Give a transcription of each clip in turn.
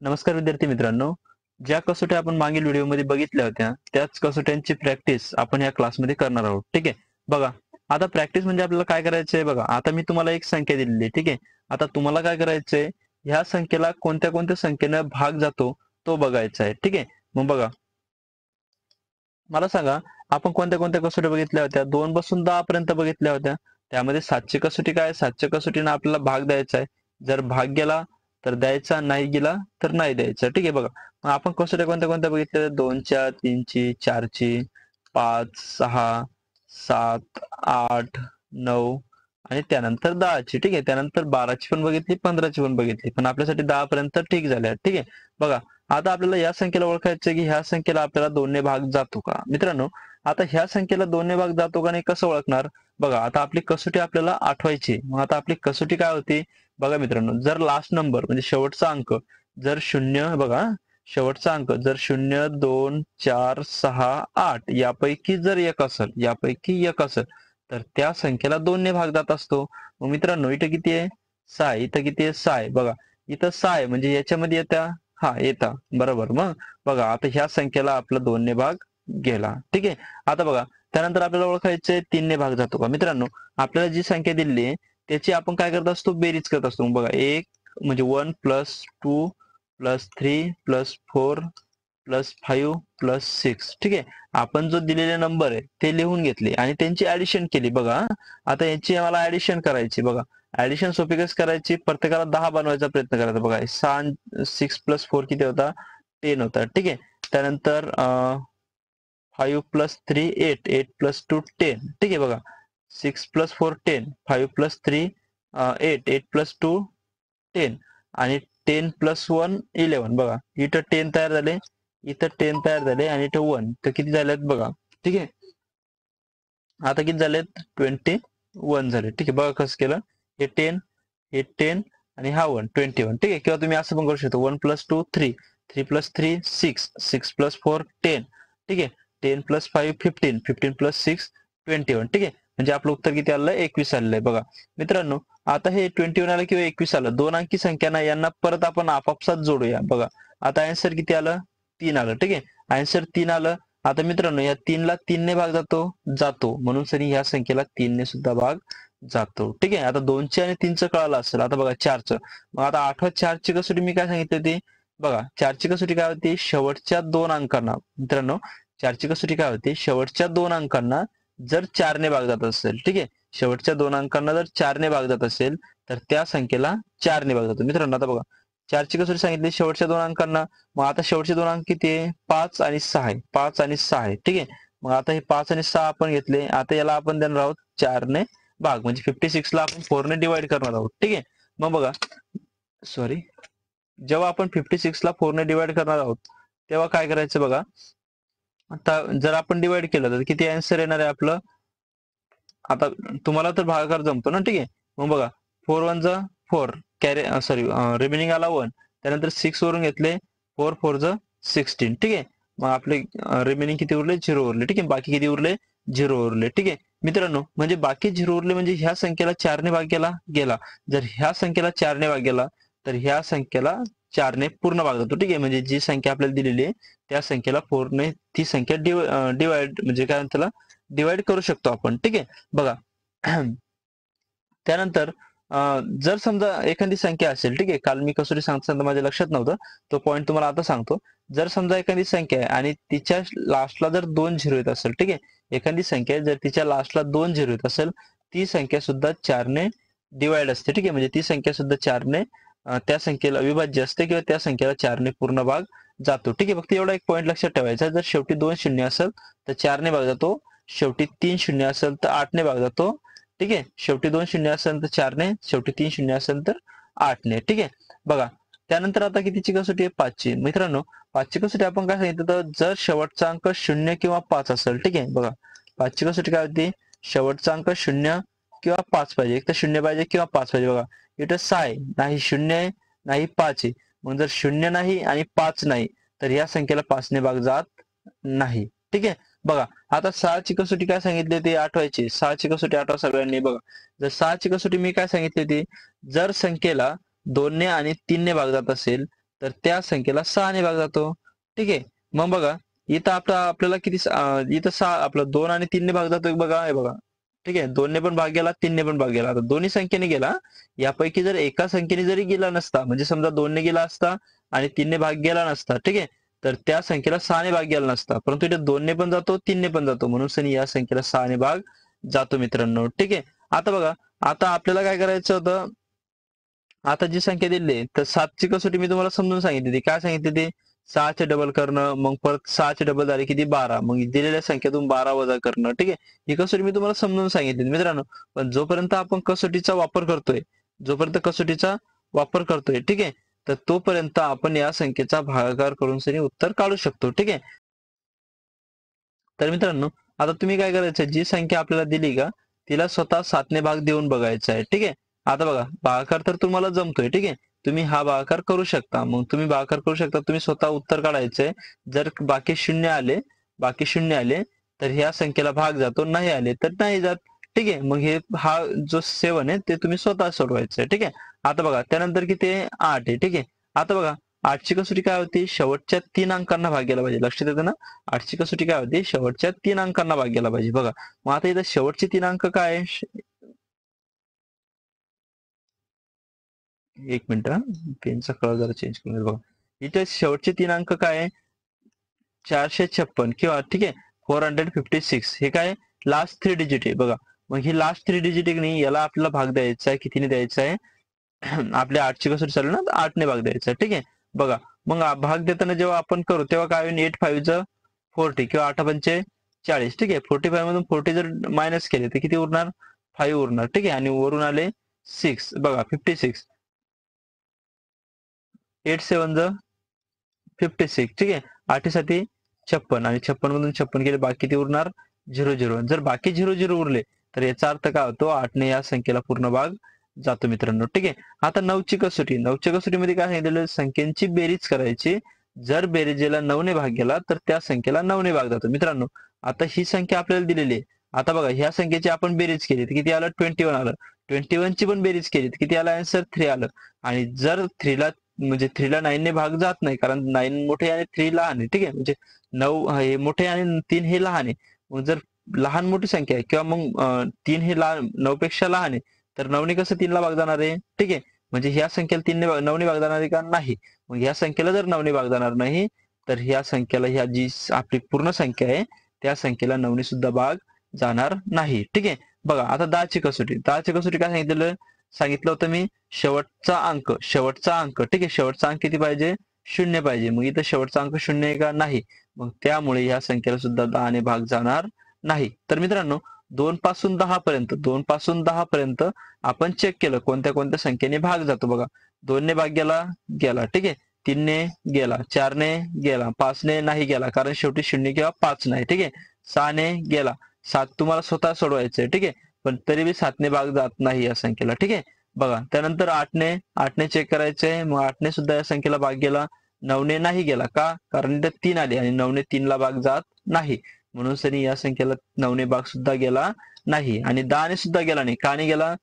नमस्कार विद्यार्थी मित्रांनो, ज्या कसोट्या आपण मागील व्हिडिओमध्ये बघितल्या होत्या त्याच कसोट्यांची प्रॅक्टिस आपण या क्लासमध्ये करणार आहोत. ठीक आहे. बघा, आता प्रॅक्टिस म्हणजे आपल्याला काय करायचंय बघा. आता मी तुम्हाला एक संख्या दिलेली आहे. ठीक आहे. आता तुम्हाला काय करायचंय, ह्या संख्येला कोणत्या कोणत्या संख्येनं भाग जातो तो बघायचा आहे. ठीक आहे. मग बघा, मला सांगा, आपण कोणत्या कोणत्या कसोट्या बघितल्या होत्या? 2 पासून 10 पर्यंत बघितल्या होत्या. त्यामध्ये 7ची कसोटी काय? 7च्या कसोटीनं आपल्याला भाग द्यायचा आहे. जर भाग गेला तर द्यायचा, नाही गेला तर नाही द्यायचा. ठीक आहे. बघा, मग आपण कसोट्या कोणत्या कोणत्या बघितल्या? 2च्या, 3ची, 4ची, 5, 6, 7, 8, 9 आणि त्यानंतर 10ची. ठीक आहे. त्यानंतर 12ची पण बघितली, 15ची पण बघितली. पण आपल्यासाठी 10 पर्यंत ठीक झाल्या. ठीक आहे. बघा, आता आपल्याला या संख्येला ओळखायचं की ह्या संख्येला आपल्याला 2ने भाग जातो का? मित्रांनो, आता ह्या संख्येला 2ने भाग जातो का नाही कसं ओळखणार? बघा, आता आपली कसोटी आपल्याला आठवायची. मग आता आपली कसोटी काय होती? बघा मित्रांनो, जर लास्ट नंबर म्हणजे शेवटचा अंक जर 0 बघा, शेवटचा अंक जर 0, 2, 4, 6, 8 यापैकी जर एक असेल तर त्या संख्येला 2ने भाग जात असतो. मग मित्रांनो, इथं किती आहे? 6. इथं किती आहे? 6 आहे. बघा, इथं 6 आहे म्हणजे याच्यामध्ये येत्या येता बरोबर. मग बघा, आता ह्या संख्येला आपला 2ने भाग गेला. ठीक आहे. आता बघा, त्यानंतर आपल्याला ओळखायचंय 3ने भाग जातो का? मित्रांनो, आपल्याला जी संख्या दिलेली आहे त्याची आपण काय करत असतो? बेरीज करत असतो. बघा, 1 म्हणजे 1 plus 2 plus 3 plus 4 plus 5 plus 6. ठीक आहे. आपण जो दिलेले नंबर आहे ते लिहून घेतले आणि त्यांची ऍडिशन केली. बघा, आता याची मला ऍडिशन करायची. बघा, ऍडिशन सोपी कशी करायची? प्रत्येकाला 10 बनवायचा प्रयत्न करायचा. बघा, 6 प्लस 4 किती होता? 10 होता. ठीक आहे. त्यानंतर 5 प्लस 3 8 8 प्लस 2 10. ठीक आहे. बघा, 6 प्लस 4 10 5 प्लस 3 8 8 प्लस 2 10 आणि 10 प्लस 1 11. बघा, इथं 10 तयार झाले, इथं 10 तयार झाले आणि इथं 1 तर किती झालेत बघा. ठीक आहे. आता किती झालेत? 21 झाले. ठीक आहे. बघा कसं केलं. हे 10 हे 10 आणि हा 1 21. ठीक आहे. किंवा तुम्ही असं पण करू शकता, 1 प्लस 2 3 3 प्लस 3 6 6 प्लस 4 10. ठीक आहे. 10 प्लस 5 15 15 प्लस 6 21. ठीक आहे. म्हणजे आपलं उत्तर किती आलं? 21 आलेलं आहे. बघा मित्रांनो, आता हे 21 आलं किंवा 21 आलं, दोन अंकी संख्या ना, यांना परत आपण आपापसात जोडूया. बघा, आता आन्सर किती आलं? 3 आलं. ठीक आहे. आन्सर 3 आलं. आता मित्रांनो, या 3 ला 3ने भाग जातो म्हणून सरी ह्या संख्येला 3ने सुद्धा भाग जातो. ठीक आहे. आता 2चे आणि 3चं कळालं असेल. आता बघा 4चं. मग आता आठवा 4ची कसोटी मी काय सांगितली होती? बघा, 4ची कसोटी काय होती? शेवटच्या 2 अंकांना. मित्रांनो, 4ची कसोटी काय होती? शेवटच्या 2 अंकांना जर 4ने भाग जात असेल. ठीक आहे. शेवटच्या 2 अंकांना जर 4ने भाग जात असेल तर त्या संख्येला 4ने भाग जातो. मित्रांनो, आता बघा, 4ची कसोटी सांगितली शेवटच्या 2 अंकांना. मग आता शेवटचे 2 अंक किती आहे? 5 आणि 6 आहे. 5 आणि 6 आहे. ठीक आहे. मग आता हे 5 आणि 6 आपण घेतले. आता याला आपण देणार आहोत 4ने भाग, म्हणजे 56 ला आपण 4ने डिवाइड करणार आहोत. ठीक आहे. मग बघा, सॉरी, जेव्हा आपण 56 ला 4ने डिवाइड करणार आहोत तेव्हा काय करायचं बघा. आता जर आपण डिवाइड केलं तर किती आन्सर येणार आहे आपलं? आता तुम्हाला तर भागाकार जमतो ना. ठीक आहे. मग बघा, 4 1 जा 4 कॅरी सॉरी रिमेनिंग आला 1. त्यानंतर 6 वरून घेतले, 4 4 जा 16. ठीक आहे. मग आपले रिमेनिंग किती उरले? 0 उरले. ठीक आहे. बाकी किती उरले? 0 उरले. ठीक आहे. मित्रांनो, म्हणजे बाकी 0 उरले म्हणजे ह्या संख्येला 4ने भाग गेला. जर ह्या संख्येला 4ने भाग गेला तर ह्या संख्येला 4ने पूर्ण भाग जातो. ठीक आहे. म्हणजे जी संख्या आपल्याला दिलेली आहे त्या संख्येला 4ने ती संख्या डिवाइड म्हणजे काय त्याला डिवाइड करू शकतो आपण. ठीक आहे. बघा, त्यानंतर जर समजा एखादी संख्या असेल. ठीक आहे. काल मी कसोटी सांगता माझ्या लक्षात नव्हतं, तो पॉईंट तुम्हाला आता सांगतो. जर समजा एखादी संख्या आहे आणि तिच्या लास्टला जर 2 झिरो येत असेल. ठीक आहे. एखादी संख्या जर तिच्या लास्टला 2 झिरो येत असेल, ती संख्या सुद्धा 4ने डिवाइड असते. ठीक आहे. म्हणजे ती संख्या सुद्धा 4ने त्या संख्येला विभाज्य असते किंवा त्या संख्येला 4ने पूर्ण भाग जातो. ठीक आहे. फक्त एवढा एक पॉईंट लक्षात ठेवायचा. जर शेवटी 2 शून्य असेल तर 4ने भाग जातो. शेवटी 3 शून्य असेल तर 8ने भाग जातो. ठीक आहे. शेवटी 2 शून्य असेल तर 4ने, शेवटी 3 शून्य असेल तर 8ने. ठीक आहे. बघा, त्यानंतर आता कितीची कसोटी आहे? 5ची. मित्रांनो, 5ची कसोटी आपण काय सांगितलं तर जर शेवटचा अंक 0 किंवा 5 असेल. ठीक आहे. बघा, 5ची कसोटी काय होती? शेवटचा अंक 0 किंवा 5 पाहिजे. एक तर 0 पाहिजे किंवा 5 पाहिजे. बघा, इथं 6 आहे, नाही 0 आहे, नाही 5 आहे. मग जर 0 नाही आणि 5 नाही तर या संख्येला 5ने भाग जात नाही. ठीक आहे. बघा, आता 6ची कसोटी काय सांगितली होती? आठवायची. 6ची कसोटी आठवा सगळ्यांनी. बघा, जर 6ची कसोटी मी काय सांगितली होती? जर संख्येला 2ने आणि 3ने भाग जात असेल तर त्या संख्येला 6 ने भाग जातो. ठीक आहे. मग बघा इथं आपल्याला किती इथं 6 आपलं 2 आणि 3 ने भाग जातो बघा, हे बघा. ठीक आहे. 2 ने पण भाग गेला, 3 ने पण भाग गेला. आता दोन्ही संख्येने गेला. यापैकी जर एका संख्येने जरी गेला नसता, म्हणजे समजा 2 ने गेला असता आणि 3 ने भाग गेला नसता, ठीक आहे. तर त्या संख्येला 6 ने भाग गेला नसता. परंतु इथे 2 ने पण जातो, 3 ने पण जातो. म्हणून सनी या संख्येला 6 ने भाग जातो मित्रांनो. ठीक आहे. आता बघा, आता आपल्याला काय करायचं होतं, आता जी संख्या दिली आहे, तर 7ची कसोटी मी तुम्हाला समजून सांगितली होती. काय सांगितली ती? 6चे डबल करणं, मग परत 6चे डबल झाले किती 12. मग दिलेल्या संख्येतून 12 वजा करणं. ठीक आहे. ही कसोटी मी तुम्हाला समजून सांगितली मित्रांनो. पण जोपर्यंत आपण कसोटीचा वापर करतोय, जोपर्यंत कसोटीचा वापर करतोय, ठीक आहे, तर तोपर्यंत आपण या संख्येचा भागाकार करून सनी उत्तर काढू शकतो. ठीक आहे. तर मित्रांनो, आता तुम्ही काय करायचं, जी संख्या आपल्याला दिली का तिला स्वतः 7 ने भाग देऊन बघायचा आहे. ठीक आहे. आता बघा, भागाकार तर तुम्हाला जमतोय. ठीक आहे. तुम्ही हा भागाकार करू शकता. मग तुम्ही भागाकार करू शकता, तुम्ही स्वतः उत्तर काढायचंय. जर बाकी शून्य आले तर ह्या संख्येला भाग जातो, नाही आले तर नाही जात. ठीक आहे. मग हा जो 7 आहे ते तुम्ही स्वतः सोडवायचं. ठीक आहे. आता बघा, त्यानंतर किती आहे? 8 आहे. ठीक आहे. आता बघा, 8ची कसोटी काय होती? शेवटच्या 3 अंकांना भाग गेला पाहिजे. लक्षात येतं ना? 8ची कसोटी काय होती? शेवटच्या 3 अंकांना भाग गेला पाहिजे. बघा, मग आता इथं शेवटचे 3 अंक काय आहे? एक मिनिट हा, पेनचा कलर जरा चेंज करून बघा. इथे शेवटचे 3 अंक काय आहे? 456 किंवा ठीक आहे 456. हे काय? लास्ट 3 डिजिट आहे बघा. मग ही लास्ट 3 डिजिट आहे नाही, याला आपल्याला भाग द्यायचा आहे. कितीने द्यायचा आहे? आपल्या 8ची कसोटी चालू ना, 8 ने भाग द्यायचा. ठीक आहे. बघा, मग भाग देताना जेव्हा आपण करू तेव्हा काय होईल? 8 5 40 किंवा 8 पंचे 40. ठीक आहे. 45 मधून 40 जर मायनस केले तर किती उरणार? 5 उरणार. ठीक आहे. आणि वरून आले 6. बघा, 56. 8 7 56. ठीक आहे. 8 साठी 56 आणि 56 मधून 56 केले, बाकी किती उरणार? 0 जर बाकी 0 उरले तर याचा अर्थ काय होतो? 8 ने या संख्येला पूर्ण भाग जातो मित्रांनो. ठीक आहे. आता 9ची कसोटी. 9च्या कसोटीमध्ये काय सांगितलेलं? संख्यांची बेरीज करायची. जर बेरीजेला 9 ने भाग गेला तर त्या संख्येला 9 ने भाग जातो मित्रांनो. आता ही संख्या आपल्याला दिलेली आहे. आता बघा, ह्या संख्येची आपण बेरीज केली तर किती आलं? 21 आलं. 21 ची पण बेरीज केली तर किती आलं? आन्सर 3 आलं. आणि जर 3 ला, म्हणजे 3 ला 9 ने भाग जात नाही, कारण 9 मोठे आणि 3 लहान आहे. ठीक आहे. म्हणजे 9 हे मोठे आणि 3 हे लहान आहे. मग जर लहान मोठी संख्या आहे किंवा मग 3 हे लहान 9 पेक्षा लहान आहे, तर 9 ने कसं 3 ला भाग जाणार आहे? ठीक आहे. म्हणजे ह्या संख्येला 3 ने 9 ने भाग जाणार आहे का? नाही. मग ह्या संख्येला जर 9 ने भाग जाणार नाही, तर ह्या संख्येला, ह्या जी आपली पूर्ण संख्या आहे त्या संख्येला 9 ने सुद्धा भाग जाणार नाही. ठीक आहे. बघा, आता 10ची कसोटी. 10ची कसोटी काय सांगितलं होतं मी? शेवटचा अंक. ठीक आहे. शेवटचा अंक किती पाहिजे? 0 पाहिजे. मग इथं शेवटचा अंक 0 आहे का? नाही. मग त्यामुळे ह्या संख्येला सुद्धा 10 ने भाग जाणार नाही. तर मित्रांनो, 2 पासून 10 पर्यंत आपण चेक केलं कोणत्या कोणत्या संख्येने भाग जातो. बघा, 2 ने भाग गेला. ठीक आहे. 3 ने गेला, 4 ने गेला, 5 ने नाही गेला, कारण शेवटी 0 किंवा 5 नाही. ठीक आहे. 6 ने गेला. 7 तुम्हाला स्वतः सोडवायचंय. ठीक आहे. पण तरी बी 7 ने भाग जात नाही या संख्येला. ठीक आहे. बघा, त्यानंतर 8 ने चेक करायचंय. मग 8 ने सुद्धा या संख्येला भाग गेला. 9 ने नाही गेला. का? कारण इथे 3 आले आणि 9 ने 3 ला भाग जात नाही. म्हणून सनी या संख्येला 9 ने भाग सुद्धा गेला नाही. आणि 10 ने सुद्धा गेला नाही. का नाही गेला?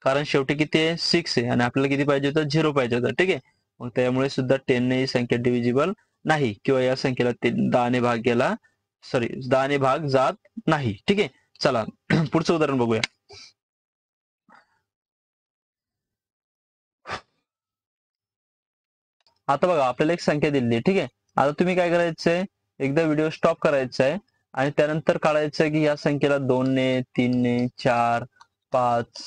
कारण शेवटी किती आहे? 6 आहे आणि आपल्याला किती पाहिजे होतं? 0 पाहिजे होतं. ठीक आहे. मग त्यामुळे सुद्धा 10 ने ही संख्या डिव्हिजिबल नाही, किंवा या संख्येला 10 ने भाग गेला, सॉरी 10 ने भाग जात नाही. ठीक आहे. चला पुढचं उदाहरण बघूया. आता बघा, आपल्याला एक संख्या दिली आहे. ठीक आहे. आता तुम्ही काय करायचंय? एकदा व्हिडिओ स्टॉप करायचा आहे आणि त्यानंतर काढायचं की या संख्येला 2 ने, 3 ने, 4, 5,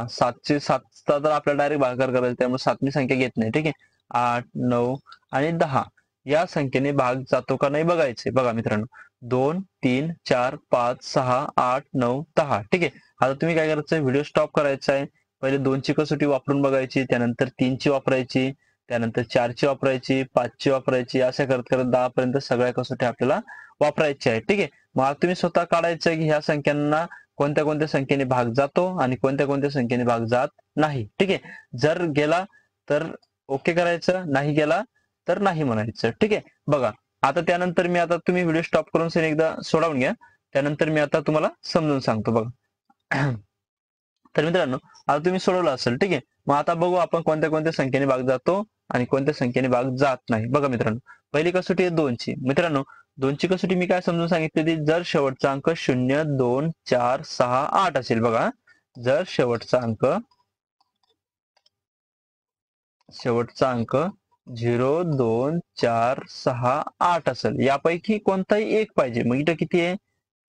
7चे 7चा तर आपल्याला डायरेक्ट भागाकार करायचा, त्यामुळे 7वी संख्या घेत नाही. ठीक आहे. 8, 9 आणि 10 या संख्येने भाग जातो का नाही बघायचे. बघा मित्रांनो, 2, 3, 4, 5, 6, 8, 9, 10. ठीक आहे. आता तुम्ही काय करायचं? व्हिडिओ स्टॉप करायचा आहे. पहिले 2ची कसोटी वापरून बघायची, त्यानंतर 3ची वापरायची, त्यानंतर 4ची वापरायची, 5ची वापरायची, असं करत करत 10 पर्यंत सगळ्या कसोटी आपल्याला वापरायच्या आहे. ठीक आहे. मग आता तुम्ही स्वतः काढायचं की ह्या संख्यांना कोणत्या कोणत्या संख्येने भाग जातो आणि कोणत्या कोणत्या संख्येने भाग जात नाही. ठीक आहे. जर गेला तर ओके करायचं, नाही गेला तर नाही म्हणायचं. ठीक आहे. बघा, आता त्यानंतर मी, आता तुम्ही व्हिडिओ स्टॉप करून एकदा सोडवून घ्या, त्यानंतर मी आता तुम्हाला समजून सांगतो. बघा, तर मित्रांनो आता तुम्ही सोडवलं असेल, ठीक आहे. मग आता बघू आपण कोणत्या कोणत्या संख्येने भाग जातो आणि कोणत्या संख्येने भाग जात नाही. बघा मित्रांनो, पहिली कसोटी आहे 2ची. मित्रांनो 2ची कसोटी मी काय समजून सांगितली, जर शेवटचा अंक 0, 2, 4, 6, 8 असेल. बघा, जर शेवटचा अंक 0, 2, 4, 6, 8 असेल, यापैकी कोणताही एक पाहिजे. मग इथं किती आहे?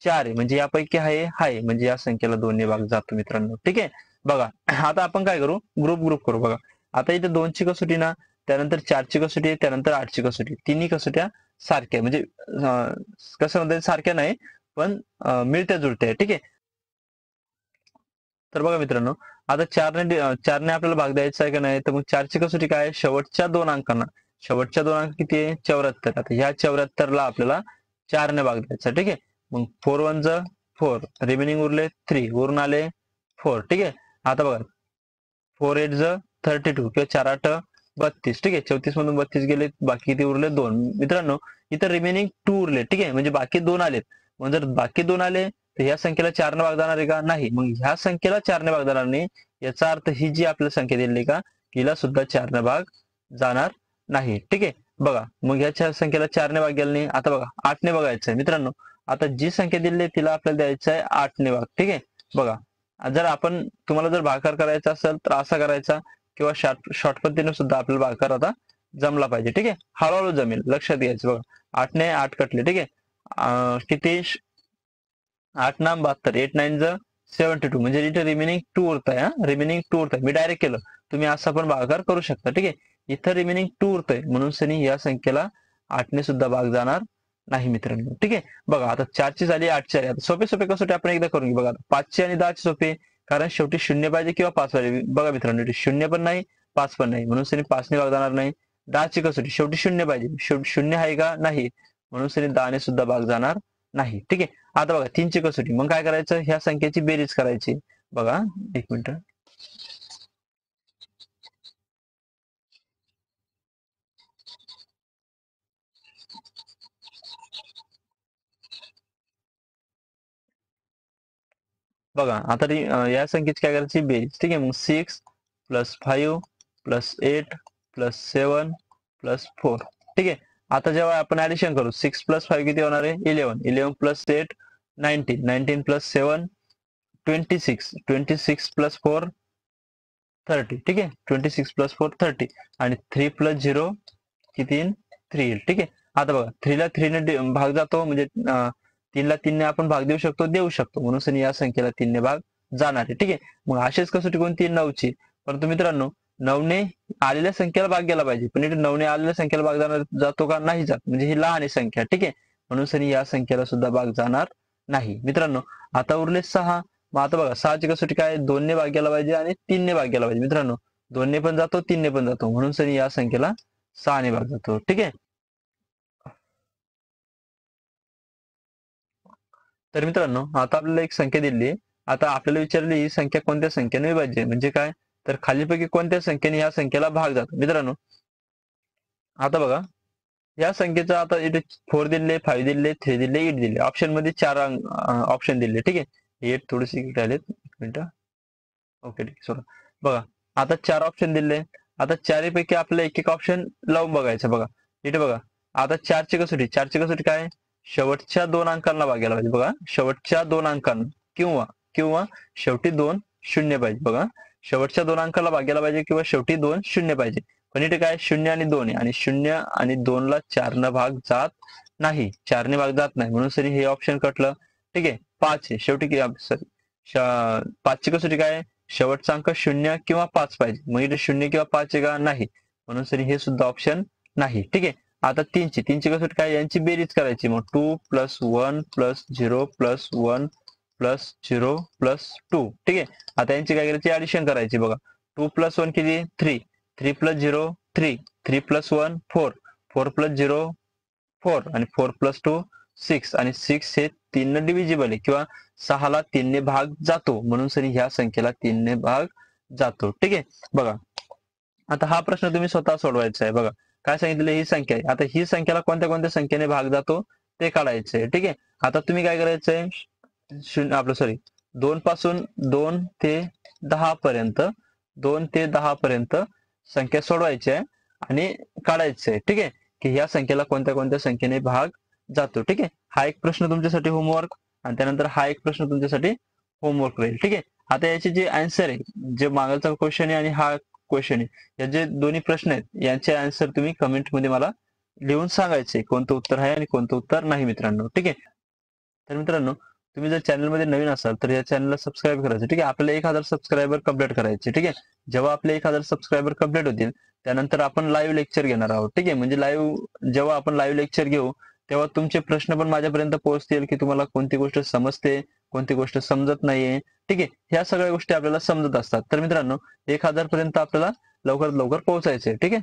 4 आहे, म्हणजे यापैकी आहे म्हणजे या संख्येला 2 ने भाग जातो मित्रांनो, ठीक आहे. बघा आता आपण काय करू, ग्रुप करू. बघा आता इथे 2ची कसोटी ना, त्यानंतर 4ची कसोटी आहे, त्यानंतर 8ची कसोटी, तिन्ही कसोट्या सारख्या म्हणजे कसं म्हणतात, सारख्या नाही पण मिळत्या जुळत्या आहे, ठीक आहे. तर बघा मित्रांनो, आता 4ने आपल्याला भाग द्यायचा आहे का नाही, तर मग 4ची कसोटी काय आहे, शेवटच्या दोन अंकांना. शेवटच्या दोन अंक किती आहे? 74. आता ह्या 74ला आपल्याला 4ने भाग द्यायचा, ठीक आहे. मग 4 1 जा 4, रिमेनिंग उरले 3, वरून आले 4, ठीक आहे. आता बघा 4 8 जा 32 किंवा 4 8 32, ठीक आहे. 34 मधून 32 गेले, बाकी किती उरले? 2. मित्रांनो इथं रिमेनिंग 2 उरले, ठीक आहे, म्हणजे बाकी 2 आलेत. मग जर बाकी 2 आले तर ह्या संख्येला 4ने भाग जाणार आहे का? नाही. मग ह्या संख्येला 4ने भाग जाणार नाही, याचा अर्थ ही जी आपल्याला संख्या दिली का, हिला सुद्धा 4ने भाग जाणार नाही, ठीक आहे. बघा मग ह्या संख्येला 4ने भाग गेला नाही. आता बघा 8ने बघायचं आहे मित्रांनो. आता जी संख्या दिली आहे तिला आपल्याला द्यायचं आहे 8ने भाग, ठीक आहे. बघा जर आपण तुम्हाला जर भागाकार करायचा असेल तर असा करायचा, किंवा शॉर्ट पद्धतीने सुद्धा आपल्याला भागाकार आता जमला पाहिजे, ठीक आहे. हळूहळू जमेल, लक्षात घ्यायचं. बघा 8ने 8 कटले, ठीक आहे. किती? 8 9 72, 8 9 जा 72, म्हणजे इथे रिमेनिंग 2 उरत आहे. रिमेनिंग 2 उरत आहे. मी डायरेक्ट केलं, तुम्ही असा पण भागाकार करू शकता, ठीक आहे. इथं रिमेनिंग 2 उरत आहे, म्हणून सनी या संख्येला 8ने सुद्धा भाग जाणार नाही मित्रांनो, ठीक आहे. बघा आता 4ची झाली, 8ची झाली. आता सोपे सोपे कसोटी आपण एकदा करून घेऊ. बघा 5ची आणि 10ची सोपे, कारण शेवटी 0 पाहिजे किंवा 5 पाहिजे. बघा मित्रांनो, इथे 0 पण नाही, 5 पण नाही, म्हणून सनी 5ने भाग जाणार नाही. 10ची कसोटी, शेवटी 0 पाहिजे, शेवटी 0 आहे का? नाही, म्हणून सनी 10ने सुद्धा भाग जाणार नाही, ठीक आहे. आता बघा 3ची कसोटी, मग काय करायचं, ह्या संख्येची बेरीज करायची. बघा एक मिनिट. बघा आता या संख्येची काय करायची, बेरीज, ठीक आहे. मग 6 + 5 + 8 + 7 + 4, ठीक आहे. आता जेव्हा आपण ऍडिशन करू, 6 + 5 किती होणार आहे? 11, 11 + 8 19, 19 + 7 26, 26 + 4 30, ठीक आहे. 26 + 4 30, आणि 3 + 0 किती येईल? 3 येईल, ठीक आहे. आता बघा 3 ला 3 ने भाग जातो, म्हणजे 3 ला 3 ने आपण भाग देऊ शकतो, म्हणून या संख्येला 3 ने भाग जाणार आहे, ठीक आहे. मग अशीच कसोटी कोणती? 9ची. परंतु मित्रांनो 9ने आलेल्या संख्येला भाग गेला पाहिजे, पण इथे 9ने आलेल्या संख्येला भाग जातो का? नाही जात, म्हणजे ही लहान आहे संख्या, ठीक आहे. म्हणून या संख्येला सुद्धा भाग जाणार नाही मित्रांनो. आता उरले 6. मग आता बघा 6ची कसोटी काय? 2ने भाग गेला पाहिजे आणि 3ने भाग गेला पाहिजे मित्रांनो. 2ने पण जातो, 3ने पण जातो, म्हणून या संख्येला 6ने भाग जातो, ठीक आहे. तर मित्रांनो आता आपल्याला एक संख्या दिली आहे. आता आपल्याला विचारली ही संख्या कोणत्या संख्येने विभाज्य आहे, म्हणजे काय, तर खालीलपैकी कोणत्या संख्येने या संख्येला भाग जातो मित्रांनो. आता बघा या संख्येचा आता इथे 4 दिले, 5 दिले, 3 दिले, 8 दिले. ऑप्शन मध्ये 4 ऑप्शन दिले, ठीक आहे. 8 थोडेसे राहिलेत, एक मिनिट. ओके, ठीक, सोडा. बघा आता 4 ऑप्शन दिले. आता चारीपैकी आपल्याला एक एक ऑप्शन लावून बघायचं. बघा इथे बघा, आता 4ची कसोटी काय? शेवटच्या दोन अंकांना भागायला पाहिजे. बघा शेवटच्या दोन अंकांना, किंवा किंवा शेवटी 2 शून्य पाहिजे. बघा शेवटच्या दोन अंकाला भागायला पाहिजे किंवा शेवटी 2 शून्य पाहिजे. पण इथे काय? 0 आणि 2 आहे, आणि 0 आणि 2 ला 4 न भाग जात नाही, 4 ने भाग जात नाही, म्हणून सरी हे ऑप्शन कटलं, ठीक आहे. 5 आहे शेवटी, सॉरी 5ची कसोटी काय? शेवटचा अंक 0 किंवा 5 पाहिजे. मग इथे 0 किंवा 5 आहे का? नाही, म्हणून सरी हे सुद्धा ऑप्शन नाही, ठीक आहे. आता 3ची कसोटी काय? यांची बेरीज करायची. मग 2 + 1 + 0 + 1 + 0 + 2, ठीक आहे. आता यांची काय करायची? ऍडिशन करायची. बघा 2 + 1 किती? 3, 3 + 0 3, 3 + 1 4, 4 + 0 4, आणि 4 + 2 6, आणि 6 हे 3 ने डिव्हिजिबल आहे, किंवा 6 ला 3 ने भाग जातो, म्हणून सरी ह्या संख्येला 3 ने भाग जातो, ठीक आहे. बघा आता हा प्रश्न तुम्ही स्वतः सोडवायचा आहे. बघा काय सांगितलं, ही संख्या आहे. आता ही संख्येला कोणत्या कोणत्या संख्येने भाग जातो ते काढायचं आहे, ठीक आहे. आता तुम्ही काय करायचंय, आपलं सॉरी 2 पासून 2 ते 10 पर्यंत 2 ते 10 पर्यंत संख्या सोडवायची आहे आणि काढायची आहे. ठीक आहे, की ह्या संख्येला कोणत्या कोणत्या संख्येने भाग जातो. ठीक आहे, हा एक प्रश्न तुमच्यासाठी होमवर्क आणि त्यानंतर हा एक प्रश्न तुमच्यासाठी होमवर्क राहील. ठीक आहे, आता याचे जे आन्सर आहे, जे मागचा क्वेश्चन आहे आणि हा क्वेश्चन आहे, या जे दोन्ही प्रश्न आहेत यांचे आन्सर तुम्ही कमेंट मध्ये मला लिहून सांगायचे, कोणतं उत्तर आहे आणि कोणतं उत्तर नाही मित्रांनो. ठीक आहे, तर मित्रांनो तुम्ही जर चॅनलमध्ये नवीन असाल तर या चॅनलला सबस्क्राईब करायचं. ठीक आहे, आपल्याला 1000 सबस्क्रायबर कंप्लीट करायचे. ठीक आहे, जेव्हा आपले 1000 सबस्क्रायबर कंप्लीट होतील त्यानंतर आपण लाईव्ह लेक्चर घेणार आहोत. ठीक आहे, म्हणजे जेव्हा आपण लाईव्ह लेक्चर घेऊ तेव्हा तुमचे प्रश्न पण माझ्यापर्यंत पोहोचतील, की तुम्हाला कोणती गोष्ट समजते, कोणती गोष्ट समजत नाहीये. ठीक आहे, ह्या सगळ्या गोष्टी आपल्याला समजत असतात. तर मित्रांनो 1000 पर्यंत आपल्याला लवकरात लवकर पोहोचायचे. ठीक आहे.